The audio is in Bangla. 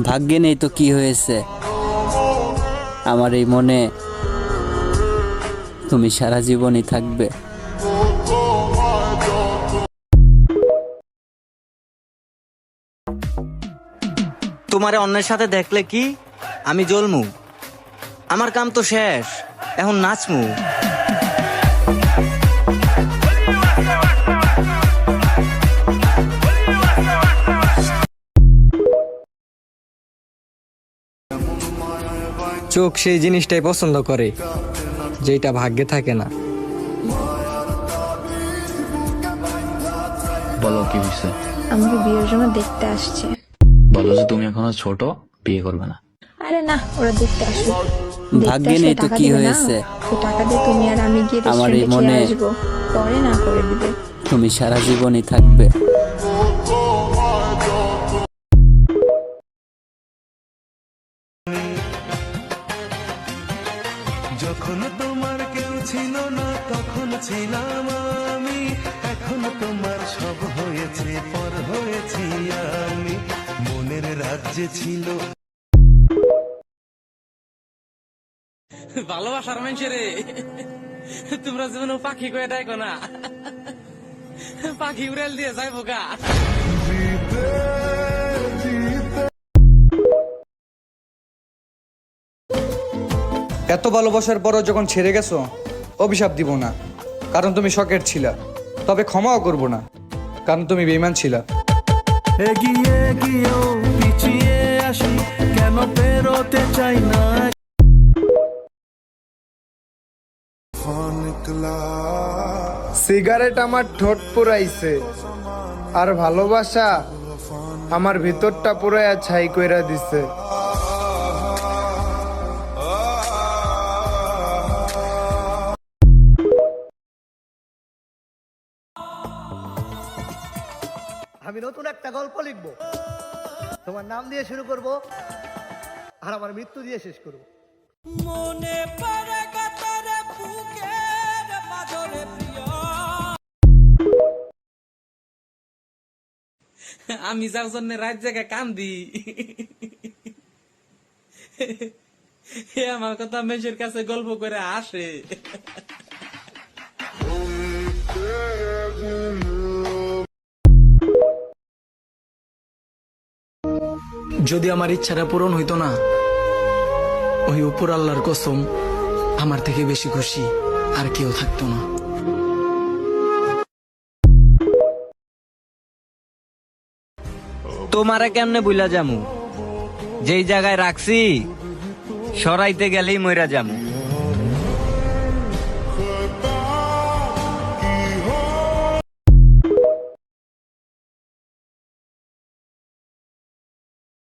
ভাগ্যে নেই তো কি হয়েছে, আমার এই মনে তুমি সারা জীবনই থাকবে। তোমারে অন্যের সাথে দেখলে কি আমি জ্বলমু? আমার কাম তো শেষ, এখন নাচমু। চোখ সেই জিনিসটাই পছন্দ করে যেটা ভাগ্যে থাকে না। বলো কি হয়েছে? আমাকে বিয়ের জন্য দেখতে আসছে। বলো যে তুমি এখনো ছোট, বিয়ে করবে না। আরে না, ওরা দেখতে আসবে। ভাগ্যে নেই তো কি হয়েছে, টাকা দিয়ে তুমি আর আমি গিয়ে আমার এই রেস্টুরেন্টে খেয়ে মনে আসবো, পরে না করে দিবে। তুমি সারা জীবনই থাকবে। যখন তোমার কেউ ছিল না তখন ছিলাম আমি, এখন তোমার সব হয়েছে, পর হয়েছি আমি। মনের রাজ্যে ছিল ভালোবাসার মানুষের তোমরা যেমন পাখি কয়ে ডাইকো না, পাখি উড়াল দিয়ে যাইবো গা। এত ভালোবাসার পরও যখন ছেড়ে গেছো, অভিশাপ দিব না, কারণ তুমি শখের ছিলা। তবে ক্ষমাও করব না, কারণ তুমি বেঈমান ছিলা। এগিয়ে গিয়েও পিছিয়ে আসি, কেন পেরোতে চাই না। সিগারেট আমার ঠোঁট পুরাইছে, আর ভালোবাসা আমার ভিতরটা পুরাইয়া ছাই কইরা দিছে। আমি নতুন একটা গল্প লিখবো, তোমার নাম দিয়ে শুরু করব আর আমার মৃত্যু দিয়ে শেষ করব। মনে পড়ে কাতারে বুকের মাঝরে প্রিয়, আমি যার জন্য রাত জায়গায় কান্দি, হে আমার কথা মেশের কাছে গল্প করে আসে। যদি আমার ইচ্ছাটা পূরণ হইতো না, ওই উপর আল্লাহর কসম আমার থেকে বেশি খুশি আর কেউ থাকতো না। তোমারে কেমনে বুইলা যামু? যেই জায়গায় রাখছি সরাইতে গেলেই মইরা যামু।